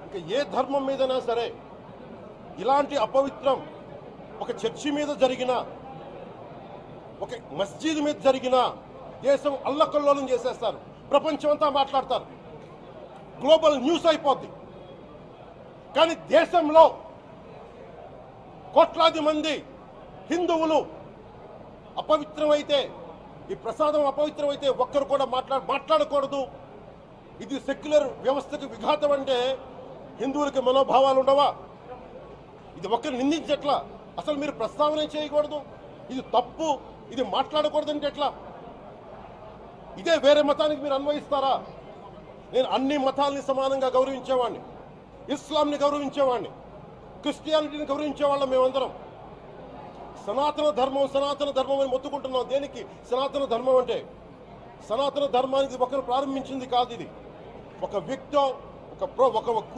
ఇక ఏ ధర్మం మీదైనా సరే ఇలాంటి అపవిత్రం ఒక చర్చి మీద జరిగిన, ఒక మస్జిద్ మీద జరిగిన దేశం అల్లకల్లోలం చేసేస్తారు, ప్రపంచం అంతా మాట్లాడతారు, గ్లోబల్ న్యూస్ అయిపోద్ది. కానీ దేశంలో కోట్లాది మంది హిందువులు అపవిత్రమైతే, ఈ ప్రసాదం అపవిత్రమైతే ఒక్కరు కూడా మాట్లాడకూడదు, ఇది సెక్యులర్ వ్యవస్థకు విఘాతం అంటే హిందువులకి మనోభావాలు ఉండవా? ఇది ఒక్కరు నిందించట్లా, అసలు మీరు ప్రస్తావన చేయకూడదు, ఇది తప్పు, ఇది మాట్లాడకూడదు అంటే ఎట్లా? ఇదే వేరే మతానికి మీరు అన్వయిస్తారా? నేను అన్ని మతాలని సమానంగా గౌరవించేవాడిని, ఇస్లాంని గౌరవించేవాడిని, క్రిస్టియానిటీని గౌరవించేవాళ్ళం. మేమందరం సనాతన ధర్మం అని మొత్తుకుంటున్నాం. దేనికి సనాతన ధర్మం అంటే? సనాతన ధర్మానికి ఒకరు ప్రారంభించింది కాదు. ఇది ఒక వ్యక్తి, ఒక